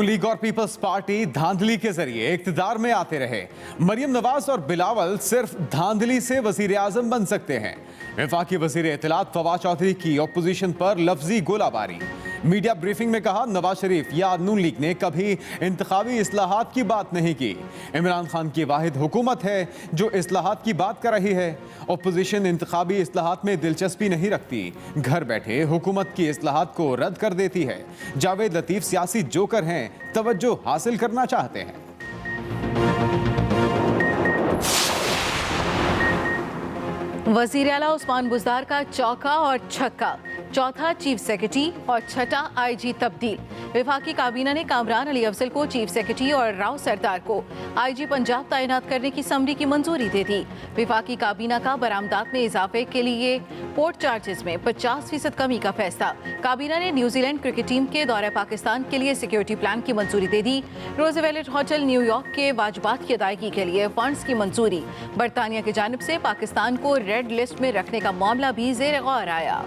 नून league और peoples party धांधली के जरिए इक्तिदार में आते रहे। मरियम नवाज और बिलावल सिर्फ धांधली से वजीर आजम बन सकते हैं। वफाकी वजीर इत्तलात फवाद चौधरी की अपोजिशन पर लफ्जी गोलाबारी। मीडिया ब्रीफिंग में कहा, नवाज शरीफ या नून लीग ने कभी इंतखाबी इस्लाहात की बात नहीं की। इमरान खान की वाहिद हुकूमत है जो इस्लाहात की बात कर रही है। अपोजिशन इंतखाबी इस्लाहात में दिलचस्पी नहीं रखती, घर बैठे हुकूमत की इस्लाहात को रद्द कर देती है। जावेद लतीफ सियासी जोकर हैं, तवज्जो हासिल करना चाहते हैं। वजीर आला उस्मान बुज़दार का चौका और छक्का, चौथा चीफ सेक्रेटरी और छठा आईजी तब्दील। वफाकी काबीना ने कामरान अली अफजल को चीफ सेक्रेटरी और राव सरदार को आईजी पंजाब तैनात करने की समरी की मंजूरी दे दी। वफाकी काबीना का बरामदात में इजाफे के लिए पोर्ट चार्जेस में 50% कमी का फैसला। काबीना ने न्यूजीलैंड क्रिकेट टीम के दौरे पाकिस्तान के लिए सिक्योरिटी प्लान की मंजूरी दे दी। रोज़वेलेट होटल न्यूयॉर्क के वाजबात की अदायगी के लिए फंड्स की मंजूरी। बरतानिया की जानिब से पाकिस्तान को रेड लिस्ट में रखने का मामला भी ज़ेर गौर आया।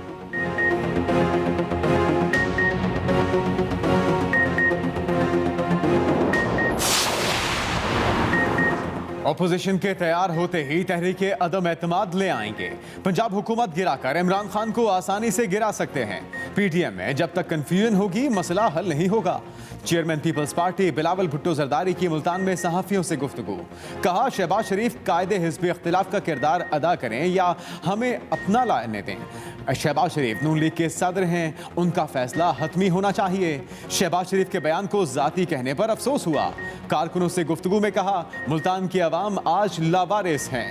अपोजिशन के तैयार होते ही तहरीके अदम एतमाद ले आएंगे। पंजाब हुकूमत गिराकर इमरान खान को आसानी से गिरा सकते हैं। पीटीएम में जब तक कंफ्यूजन होगी मसला हल नहीं होगा। चेयरमैन पीपल्स पार्टी बिलावल भुट्टो जरदारी की मुल्तान में सहाफियों से गुफ्तगू। कहा, शहबाज शरीफ कायदे हिज़्ब इख्तिलाफ का किरदार अदा करें या हमें अपना लाने दें। शहबाज शरीफ नून लीग के सदर हैं, उनका फैसला हतमी होना चाहिए। शहबाज शरीफ के बयान को जाती कहने पर अफसोस हुआ। कारकुनों से गुफ्तगू में कहा, मुल्तान की आवाम आज लावारिस हैं।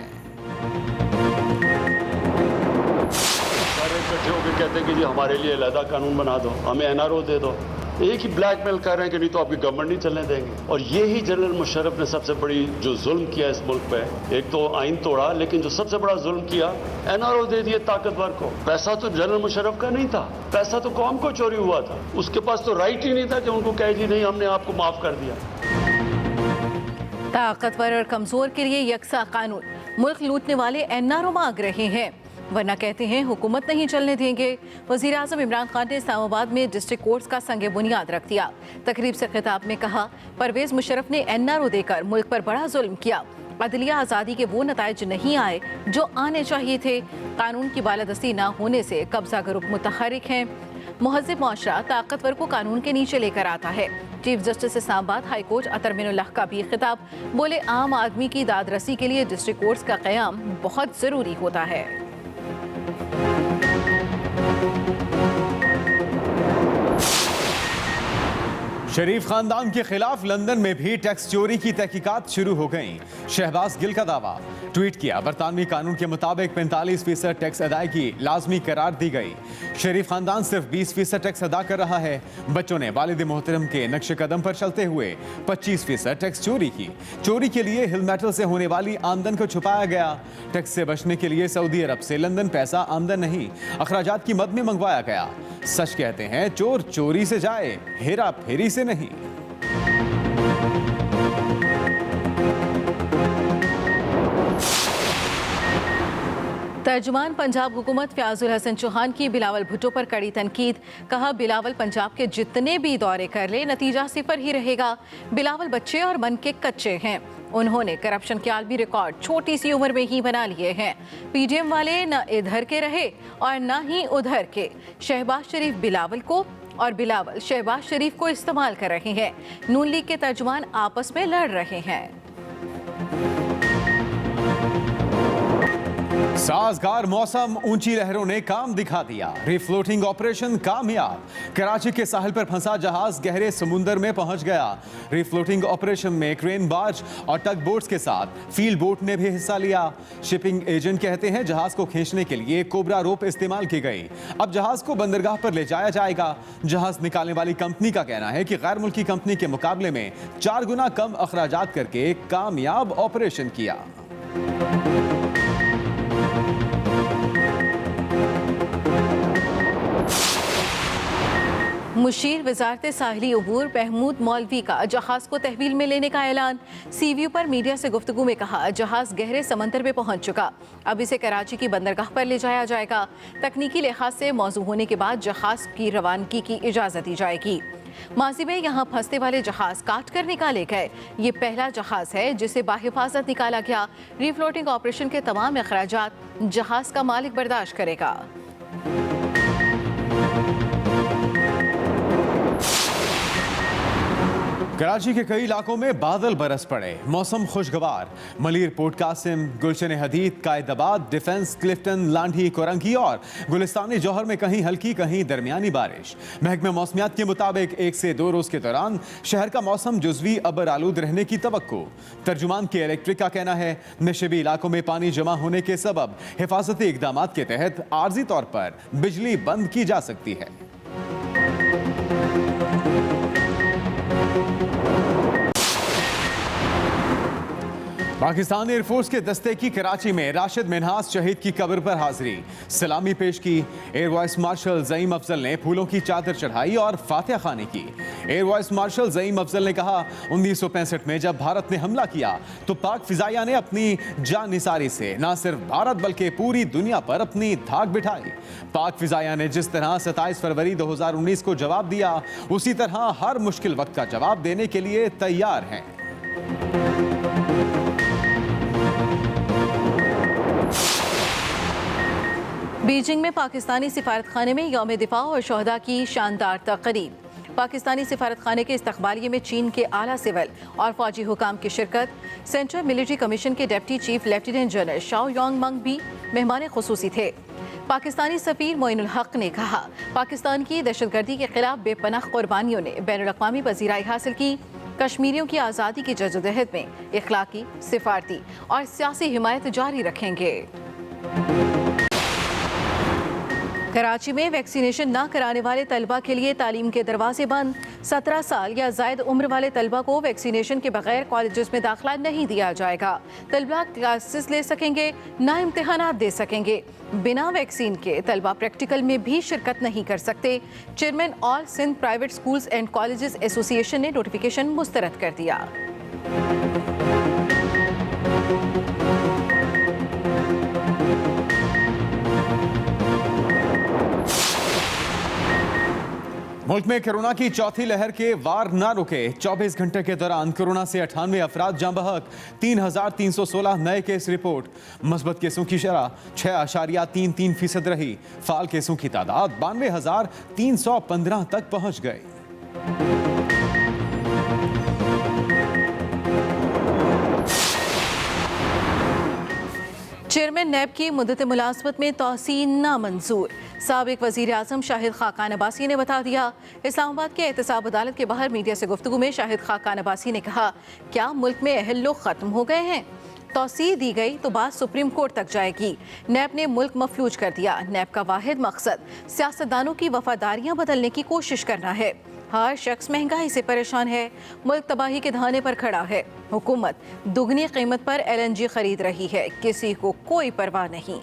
सारे इकट्ठे होकर कहते हैं कि जी हमारे लिए अलहदा कानून बना दो, हमें एनआरओ दे दो। एक ही ब्लैकमेल कर रहे हैं कि नहीं तो आपकी गवर्नमेंट नहीं चलने देंगे। और यही जनरल मुशर्रफ ने सबसे बड़ी जो जुल्म किया इस मुल्क पे, एक तो आइन तोड़ा, लेकिन जो सबसे बड़ा जुल्म किया एनआरओ दे दिए ताकतवर को। पैसा तो जनरल मुशर्रफ का नहीं था, पैसा तो कौम को चोरी हुआ था। उसके पास तो राइट ही नहीं था कि उनको कहे जी नहीं हमने आपको माफ कर दिया। ताकतवर और कमजोर के लिए यकसा कानून, मुल्क लूटने वाले एनआरओ मांग रहे हैं, वरना कहते हैं हुकूमत नहीं चलने देंगे। वज़ीर आज़म इमरान खान ने इस्लामाबाद में डिस्ट्रिक्ट कोर्ट्स का संग बुनियाद रख दिया। तकरीब से खिताब में कहा, परवेज मुशर्रफ ने एनआरओ देकर मुल्क पर बड़ा जुल्म किया। अदलिया आज़ादी के वो नताइज नहीं आए जो आने चाहिए थे। कानून की बालादस्ती ना होने से कब्जा ग्रुप मुतहर्रिक हैं। मुहज़्ज़िब मुआशरा ताकतवर को कानून के नीचे लेकर आता है। Chief justice Islamabad high court Athar Minallah का भी खिताब। बोले, आम आदमी की दादरसी के लिए डिस्ट्रिक्ट कोर्ट्स का क़याम बहुत ज़रूरी होता है। शरीफ खानदान के खिलाफ लंदन में भी टैक्स चोरी की तहकीकात शुरू हो गई। शहबाज गिल का दावा, ट्वीट किया, बरतानवी कानून के मुताबिक 45% टैक्स अदायगी लाजमी करार दी गई। शरीफ खानदान सिर्फ 20% टैक्स अदा कर रहा है। बच्चों ने वालिद मोहतरम के नक्श कदम पर चलते हुए 25% टैक्स चोरी की। चोरी के लिए हिल मेटल से होने वाली आमदन को छुपाया गया। टैक्स से बचने के लिए सऊदी अरब से लंदन पैसा आमदन नहीं, अखराजात की मद में मंगवाया गया। सच कहते हैं, चोर चोरी से जाए, हेरा फेरी से नहीं। तर्जुमान पंजाब हुकूमत फयाजुल हसन चौहान की बिलावल भुट्टो पर कड़ी तनकीद। कहा, बिलावल पंजाब के जितने भी दौरे कर ले नतीजा सिफर ही रहेगा। बिलावल बच्चे और मन के कच्चे हैं। उन्होंने करप्शन के आलमी रिकॉर्ड छोटी सी उम्र में ही बना लिए हैं। पीडीएम वाले न इधर के रहे और न ही उधर के। शहबाज शरीफ बिलावल को और बिलावल शहबाज शरीफ को इस्तेमाल कर रहे हैं। नून लीग के तर्जुमान आपस में लड़ रहे हैं। साजगार मौसम, ऊंची लहरों ने काम दिखा दिया। रिफ्लोटिंग ऑपरेशन कामयाब। कराची के साहिल पर फंसा जहाज गहरे समुंदर में पहुंच गया। रिफ्लोटिंग ऑपरेशन में क्रेन बार्ज और टग बोट्स के साथ फील्ड बोट ने भी हिस्सा लिया। शिपिंग एजेंट कहते हैं जहाज को खींचने के लिए कोबरा रोप इस्तेमाल की गई। अब जहाज को बंदरगाह पर ले जाया जाएगा। जहाज निकालने वाली कंपनी का कहना है कि गैर मुल्की कंपनी के मुकाबले में 4 गुना कम अखराजात करके कामयाब ऑपरेशन किया। मुशीर वजारत साहिली अबूर महमूद मौलवी का जहाज को तहवील में लेने का ऐलान। सीव्यू पर मीडिया से गुफ्तगू में कहा, जहाज गहरे समंदर में पहुंच चुका, अब इसे कराची की बंदरगाह पर ले जाया जाएगा। तकनीकी लिहाज से मौजू होने के बाद जहाज की रवानगी की इजाजत दी जाएगी। माजी में यहाँ फंसने वाले जहाज काट कर निकाले गए। ये पहला जहाज है जिसे बाहिफाजत निकाला गया। रीफ्लोटिंग ऑपरेशन के तमाम अखराजात जहाज का मालिक बर्दाश्त करेगा। कराची के कई इलाकों में बादल बरस पड़े, मौसम खुशगवार। मलीर, पोर्ट कासिम, गुलशन हदीद, कायदाबाद, डिफेंस, क्लिफ्टन, लांढी, कोरंगी और गुलिस्तानी जौहर में कहीं हल्की कहीं दरमियानी बारिश। महकमे मौसमियात के मुताबिक 1 से 2 रोज के दौरान शहर का मौसम जुजवी अबर आलूद रहने की तवक्को। तर्जुमान के इलेक्ट्रिक का कहना है नशेबी इलाकों में पानी जमा होने के सबब हिफाजती इकदाम के तहत आर्जी तौर पर बिजली बंद की जा सकती है। पाकिस्तान एयरफोर्स के दस्ते की कराची में राशिद मिन्हास शहीद की कब्र पर हाजिरी, सलामी पेश की। Air vice marshal Zaeem Afzal ने फूलों की चादर चढ़ाई और फातिहा खानी की। Air vice marshal Zaeem Afzal ने कहा, 1965 में जब भारत ने हमला किया तो पाक फिजाइया ने अपनी जान निसारी से न सिर्फ भारत बल्कि पूरी दुनिया पर अपनी धाक बिठाई। पाक फिजाइया ने जिस तरह 27 फरवरी 2019 को जवाब दिया, उसी तरह हर मुश्किल वक्त का जवाब देने के लिए तैयार हैं। बीजिंग में पाकिस्तानी सिफारत खाने में यौम दिफा और शोहदा की शानदार तकरीब। पाकिस्तानी सिफारत खाने के इस्तकबालिये में चीन के आला सिविल और फौजी हुकाम की शिरकत। सेंट्रल मिलिट्री कमीशन के deputy chief lieutenant general Shao Yong मंग भी मेहमान खुसूसी थे। पाकिस्तानी सफीर मोइनुल हक ने कहा, पाकिस्तान की दहशतगर्दी के खिलाफ बेपनाह कुर्बानियों ने बैनुल-अक़वामी पजीराई हासिल की। कश्मीरियों की आज़ादी की जद्दोजहद में इखलाकी, सिफारती और सियासी हिमायत जारी रखेंगे। कराची में वैक्सीनेशन न कराने वाले तलबा के लिए तालीम के दरवाजे बंद। 17 साल या जायद उम्र वाले तलबा को वैक्सीनेशन के बगैर कॉलेजेस में दाखिला नहीं दिया जाएगा। तलबा क्लासेस ले सकेंगे, ना इम्तिहानात दे सकेंगे। बिना वैक्सीन के तलबा प्रैक्टिकल में भी शिरकत नहीं कर सकते। Chairman all Sindh private schools and colleges association ने नोटिफिकेशन मुस्तरद कर दिया। मुल्क में कोरोना की चौथी लहर के वार न रुके। 24 घंटे के दौरान कोरोना से 98 अफराद जाँ बहक, 3,316 नए केस रिपोर्ट। मस्बत केसों की शरह 6.33% रही। फाल केसों की तादाद 92,315 तक पहुंच गई। चेयरमैन नैब की मुद्दत मुलाजमत में तौसीन नामंजूर। साबिक वजीर आजम शाहिद खाकान अब्बासी ने बता दिया। इस्लामाबाद के एहतसाब अदालत के बाहर मीडिया से गुफ्तगू में शाहिद खाकान अब्बासी ने कहा, क्या मुल्क में अहल लोग खत्म हो गए हैं? तौसी दी गई तो बात सुप्रीम कोर्ट तक जाएगी। नैब ने मुल्क मफलूज कर दिया। नैब का वाहिद मकसद सियासतदानों की वफादारियां बदलने की कोशिश करना है। हर शख्स महंगाई से परेशान है। मुल्क तबाही के धाने पर खड़ा है। हुकूमत दुगनी कीमत पर LNG खरीद रही है। किसी को कोई परवाह नहीं।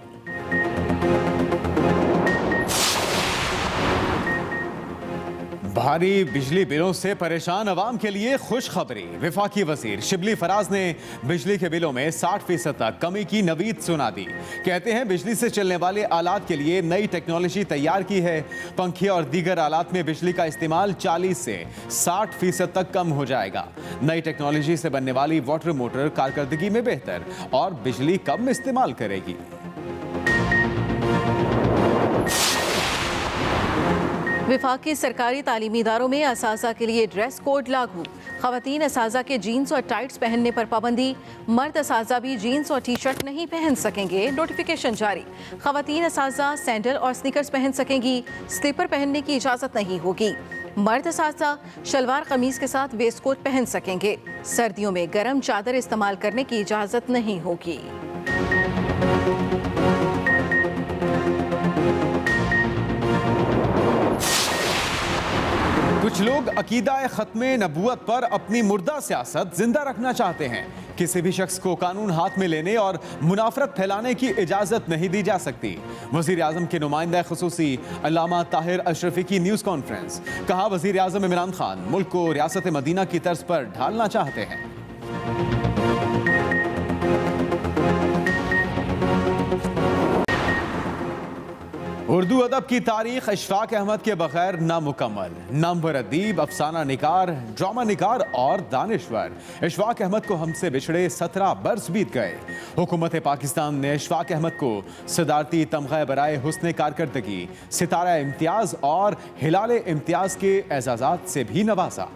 भारी बिजली बिलों से परेशान अवाम के लिए खुशखबरी। वफाकी वजीर शिबली फराज ने बिजली के बिलों में 60% तक कमी की नवीद सुना दी। कहते हैं बिजली से चलने वाले आलात के लिए नई टेक्नोलॉजी तैयार की है। पंखे और दीगर आलात में बिजली का इस्तेमाल 40 से 60% तक कम हो जाएगा। नई टेक्नोलॉजी से बनने वाली वाटर मोटर कारकर्दगी में बेहतर और बिजली कम इस्तेमाल करेगी। विफाकी सरकारी तालीमी इदारों में असासा के लिए ड्रेस कोड लागू। खवातीन असाजा के जीन्स और टाइट्स पहनने पर पाबंदी। मर्द असाजा भी जीन्स और टी शर्ट नहीं पहन सकेंगे। नोटिफिकेशन जारी। खवातीन असाजा सैंडल और स्नीकर्स पहन सकेंगी। स्लीपर पहनने की इजाज़त नहीं होगी। मर्द असाजा शलवार कमीज के साथ वेस्ट कोट पहन सकेंगे। सर्दियों में गर्म चादर इस्तेमाल करने की इजाज़त नहीं होगी। कुछ लोग अकीदा ख़त्मे नबूवत पर अपनी मुर्दा सियासत जिंदा रखना चाहते हैं। किसी भी शख्स को कानून हाथ में लेने और मुनाफरत फैलाने की इजाज़त नहीं दी जा सकती। वज़ीर आज़म के नुमाइंदा खुसूसी अल्लामा ताहिर अशरफी की न्यूज़ कॉन्फ्रेंस। कहा, वज़ीर आज़म इमरान खान मुल्क को रियासत मदीना की तर्ज पर ढालना चाहते हैं। उर्दू अदब की तारीख इशफाक अहमद के बगैर नामुकम्मल। नामवर अदीब, अफसाना निगार, ड्रामा निगार और दानिश्वर इशफाक अहमद को हमसे बिछड़े 17 बरस बीत गए। हुकूमत पाकिस्तान ने इशफाक अहमद को सदारती तमग़ा बराए हुस्न कारकर्दगी, सितारा इम्तियाज़ और हिलाल इम्तियाज़ के एजाज़ात से भी नवाजा।